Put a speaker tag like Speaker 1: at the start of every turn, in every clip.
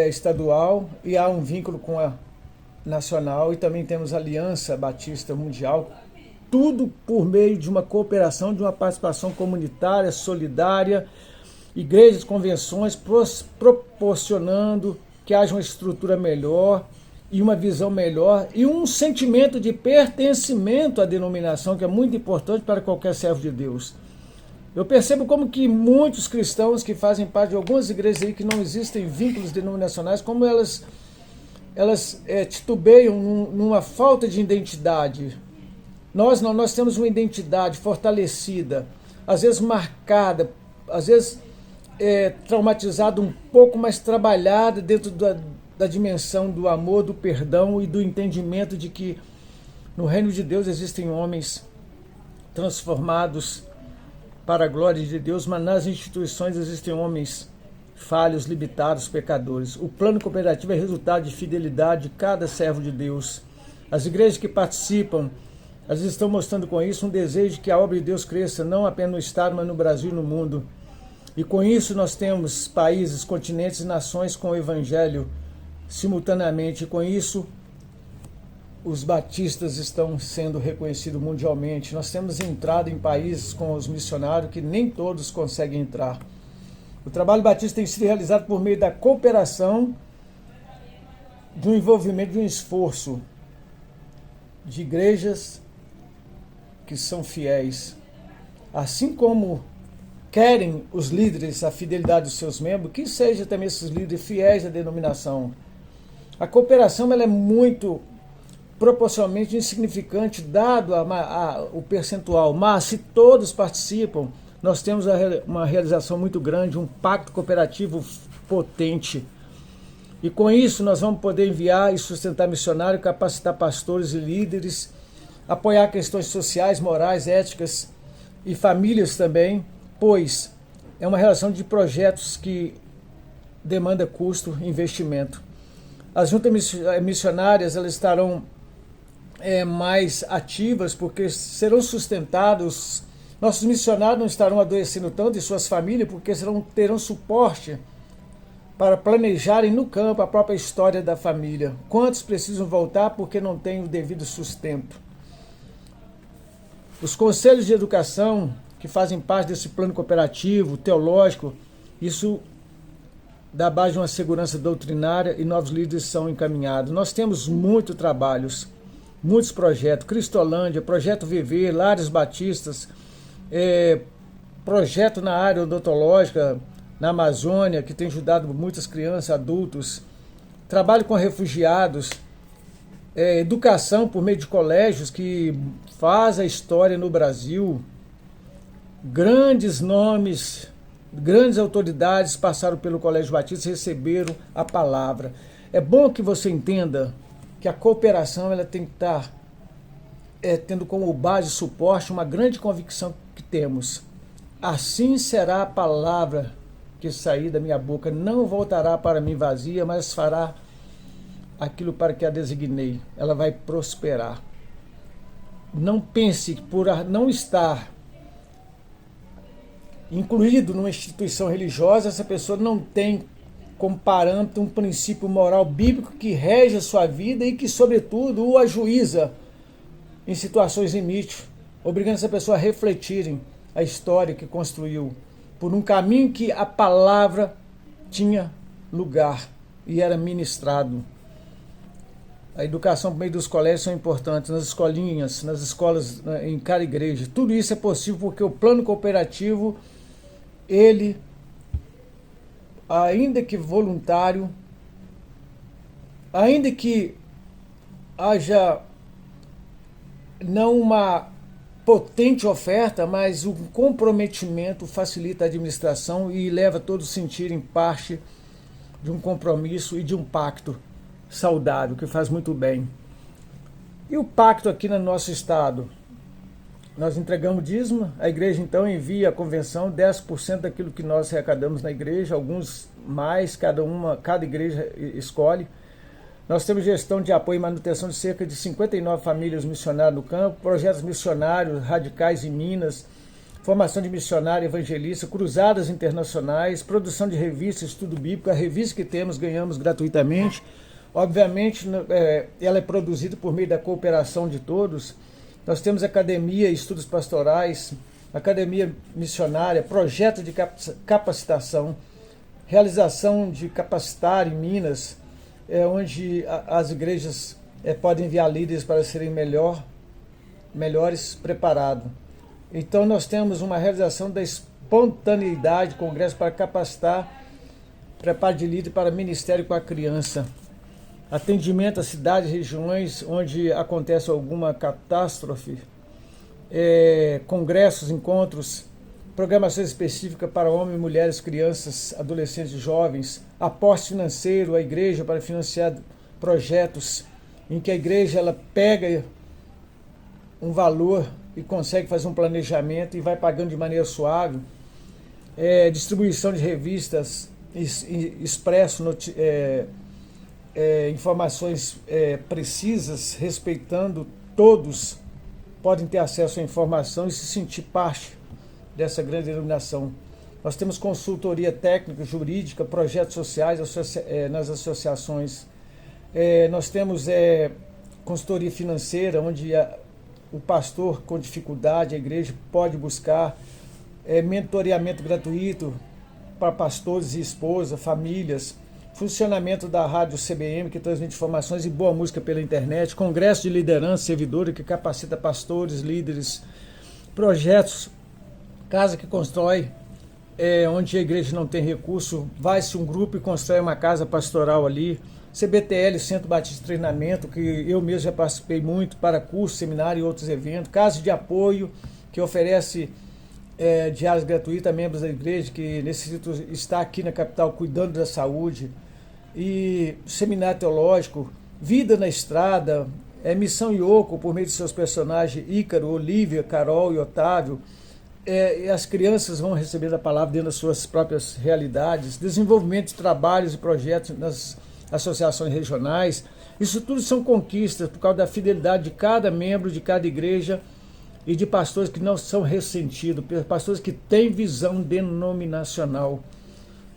Speaker 1: estadual e há um vínculo com a nacional, e também temos a Aliança Batista Mundial, tudo por meio de uma cooperação, de uma participação comunitária, solidária, igrejas, convenções, proporcionando que haja uma estrutura melhor e uma visão melhor e um sentimento de pertencimento à denominação, que é muito importante para qualquer servo de Deus. Eu percebo como que muitos cristãos que fazem parte de algumas igrejas aí que não existem vínculos denominacionais, como elas titubeiam numa falta de identidade. Nós não, nós temos uma identidade fortalecida, às vezes marcada, às vezes traumatizada um pouco, mas trabalhada dentro da dimensão do amor, do perdão e do entendimento de que no reino de Deus existem homens transformados para a glória de Deus, mas nas instituições existem homens falhos, limitados, pecadores. O plano cooperativo é resultado de fidelidade de cada servo de Deus. As igrejas que participam, elas estão mostrando com isso um desejo de que a obra de Deus cresça, não apenas no Estado, mas no Brasil e no mundo. E com isso nós temos países, continentes e nações com o Evangelho simultaneamente. E com isso os batistas estão sendo reconhecidos mundialmente. Nós temos entrado em países com os missionários que nem todos conseguem entrar. O trabalho batista tem sido realizado por meio da cooperação, de um envolvimento, de um esforço de igrejas que são fiéis. Assim como querem os líderes a fidelidade dos seus membros, que sejam também esses líderes fiéis à denominação. A cooperação ela é muito proporcionalmente insignificante, dado o percentual, mas se todos participam, nós temos uma realização muito grande, um pacto cooperativo potente. E com isso nós vamos poder enviar e sustentar missionários, capacitar pastores e líderes, apoiar questões sociais, morais, éticas e famílias também, pois é uma relação de projetos que demanda custo e investimento. As juntas missionárias elas estarão mais ativas, porque serão sustentados. Nossos missionários não estarão adoecendo tanto e suas famílias, porque terão suporte para planejarem no campo a própria história da família. Quantos precisam voltar porque não têm o devido sustento? Os conselhos de educação, que fazem parte desse plano cooperativo, teológico, isso dá base a uma segurança doutrinária e novos líderes são encaminhados. Nós temos muitos trabalhos, muitos projetos, Cristolândia, Projeto Viver, Lares Batistas, projeto na área odontológica, na Amazônia, que tem ajudado muitas crianças, adultos, trabalho com refugiados, educação por meio de colégios que faz a história no Brasil. Grandes nomes, grandes autoridades passaram pelo Colégio Batista e receberam a palavra. É bom que você entenda que a cooperação ela tem que estar tendo como base e suporte uma grande convicção que temos. Assim será a palavra que sair da minha boca, não voltará para mim vazia, mas fará aquilo para que a designei. Ela vai prosperar. Não pense que por não estar incluído numa instituição religiosa, essa pessoa não tem como parâmetro um princípio moral bíblico que rege a sua vida e que, sobretudo, o ajuiza em situações limites, obrigando essa pessoa a refletirem a história que construiu por um caminho que a palavra tinha lugar e era ministrado. A educação por meio dos colégios são importantes, nas escolinhas, nas escolas, em cada igreja. Tudo isso é possível porque o plano cooperativo, ele, ainda que voluntário, ainda que haja não uma potente oferta, mas o comprometimento facilita a administração e leva todos a sentirem parte de um compromisso e de um pacto saudável, que faz muito bem. E o pacto aqui no nosso estado? Nós entregamos dízimo, a igreja então envia à convenção 10% daquilo que nós arrecadamos na igreja, alguns mais, cada igreja escolhe. Nós temos gestão de apoio e manutenção de cerca de 59 famílias missionárias no campo, projetos missionários radicais em Minas, formação de missionário, evangelista, cruzadas internacionais, produção de revistas, estudo bíblico. A revista que temos ganhamos gratuitamente. Obviamente, ela é produzida por meio da cooperação de todos. Nós temos academia, estudos pastorais, academia missionária, projeto de capacitação, realização de capacitar em Minas, onde as igrejas podem enviar líderes para serem melhores preparados. Então nós temos uma realização da espontaneidade, congresso para capacitar, preparo de líder para ministério com a criança. Atendimento a cidades e regiões onde acontece alguma catástrofe, congressos, encontros, programação específica para homens, mulheres, crianças, adolescentes e jovens, aporte financeiro à igreja para financiar projetos em que a igreja ela pega um valor e consegue fazer um planejamento e vai pagando de maneira suave, distribuição de revistas, expresso, informações precisas, respeitando todos, podem ter acesso à informação e se sentir parte dessa grande denominação. Nós temos consultoria técnica, jurídica, projetos sociais nas associações. Nós temos consultoria financeira, onde o pastor com dificuldade, a igreja pode buscar mentoreamento gratuito para pastores e esposa, famílias, funcionamento da rádio CBM, que transmite informações e boa música pela internet, congresso de liderança servidora, que capacita pastores, líderes, projetos, casa que constrói, onde a igreja não tem recurso, vai-se um grupo e constrói uma casa pastoral ali, CBTL, Centro Batista de Treinamento, que eu mesmo já participei muito para curso, seminário e outros eventos, Casa de Apoio, que oferece diárias gratuitas a membros da igreja que necessitam estar aqui na capital cuidando da saúde, e Seminário Teológico, Vida na Estrada, Missão Yoko, por meio de seus personagens Ícaro, Olívia, Carol e Otávio. E as crianças vão recebendo a palavra dentro das suas próprias realidades, desenvolvimento de trabalhos e projetos nas associações regionais. Isso tudo são conquistas por causa da fidelidade de cada membro, de cada igreja e de pastores que não são ressentidos, pastores que têm visão denominacional.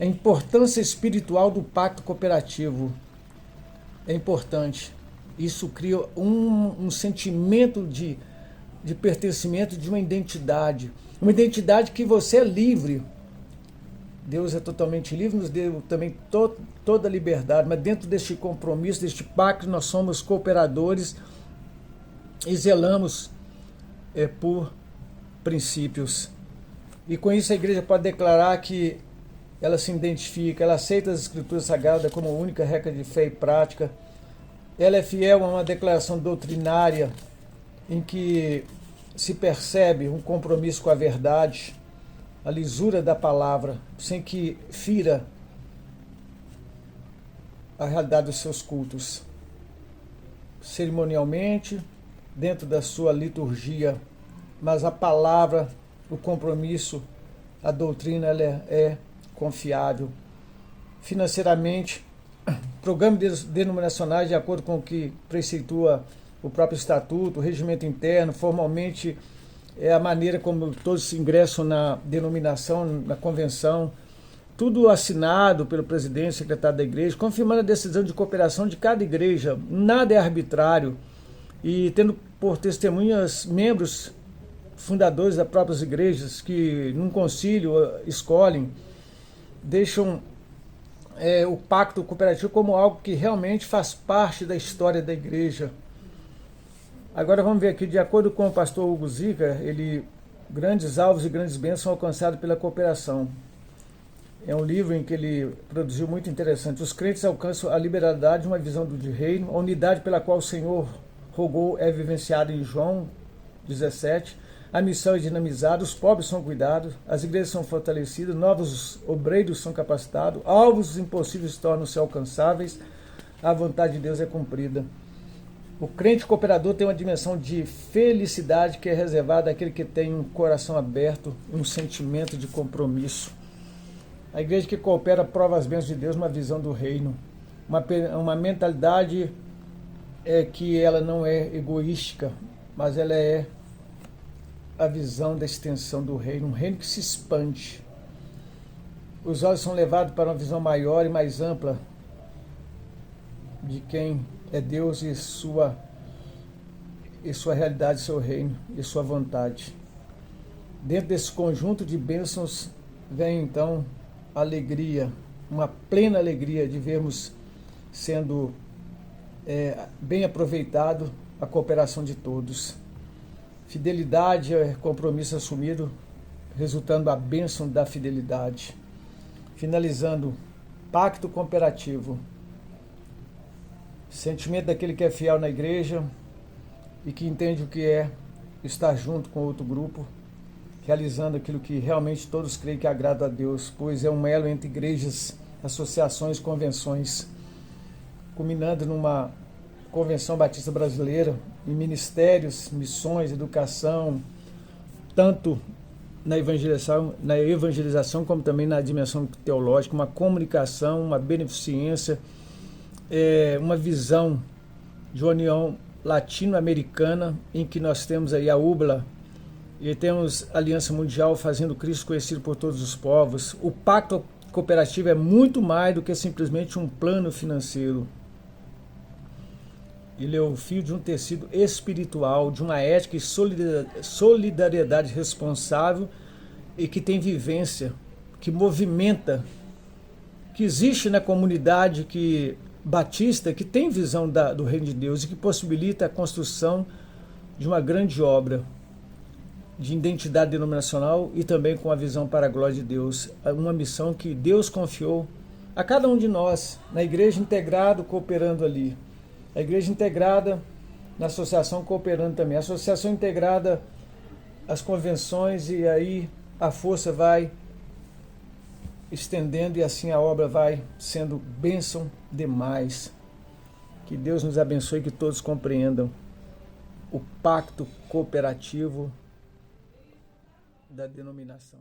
Speaker 1: A importância espiritual do pacto cooperativo é importante. Isso cria um sentimento de pertencimento, de uma identidade que você é livre. Deus é totalmente livre, nos deu também toda a liberdade, mas dentro deste compromisso, deste pacto, nós somos cooperadores e zelamos por princípios. E com isso a igreja pode declarar que ela se identifica, ela aceita as escrituras sagradas como única regra de fé e prática. Ela é fiel a uma declaração doutrinária em que se percebe um compromisso com a verdade, a lisura da palavra, sem que fira a realidade dos seus cultos. Cerimonialmente, dentro da sua liturgia, mas a palavra, o compromisso, a doutrina, ela é confiável. Financeiramente, programas denominacionais de acordo com o que preceitua o próprio estatuto, o regimento interno, formalmente a maneira como todos ingressam na denominação, na convenção, tudo assinado pelo presidente, secretário da igreja, confirmando a decisão de cooperação de cada igreja, nada é arbitrário, e tendo por testemunhas membros fundadores das próprias igrejas que num concílio escolhem, deixam o pacto cooperativo como algo que realmente faz parte da história da igreja. Agora vamos ver aqui, de acordo com o pastor Hugo Zica, grandes alvos e grandes bênçãos são alcançados pela cooperação. É um livro em que ele produziu muito interessante. Os crentes alcançam a liberalidade de uma visão de reino, a unidade pela qual o Senhor rogou é vivenciada em João 17. A missão é dinamizada, os pobres são cuidados, as igrejas são fortalecidas, novos obreiros são capacitados, alvos impossíveis tornam-se alcançáveis, a vontade de Deus é cumprida. O crente cooperador tem uma dimensão de felicidade que é reservada àquele que tem um coração aberto, um sentimento de compromisso. A igreja que coopera prova as bênçãos de Deus, uma visão do reino, uma mentalidade que ela não é egoística, mas ela é a visão da extensão do reino, um reino que se expande. Os olhos são levados para uma visão maior e mais ampla de quem é Deus e sua realidade, seu reino e sua vontade. Dentro desse conjunto de bênçãos vem então a alegria, uma plena alegria de vermos sendo bem aproveitado a cooperação de todos. Fidelidade é compromisso assumido, resultando a bênção da fidelidade. Finalizando, pacto cooperativo. Sentimento daquele que é fiel na igreja e que entende o que é estar junto com outro grupo, realizando aquilo que realmente todos creem que agrada a Deus, pois é um elo entre igrejas, associações, convenções, culminando numa Convenção Batista Brasileira, em ministérios, missões, educação, tanto na evangelização como também na dimensão teológica, uma comunicação, uma beneficência, uma visão de união latino-americana, em que nós temos aí a UBLA, e temos a Aliança Mundial fazendo Cristo conhecido por todos os povos. O pacto cooperativo é muito mais do que simplesmente um plano financeiro. Ele é o fio de um tecido espiritual, de uma ética e solidariedade responsável e que tem vivência, que movimenta, que existe na comunidade batista, que tem visão do reino de Deus e que possibilita a construção de uma grande obra de identidade denominacional e também com a visão para a glória de Deus. Uma missão que Deus confiou a cada um de nós, na igreja integrada, cooperando ali. A igreja integrada na associação cooperando também. A associação integrada, as convenções, e aí a força vai estendendo e assim a obra vai sendo bênção demais. Que Deus nos abençoe e que todos compreendam o pacto cooperativo da denominação.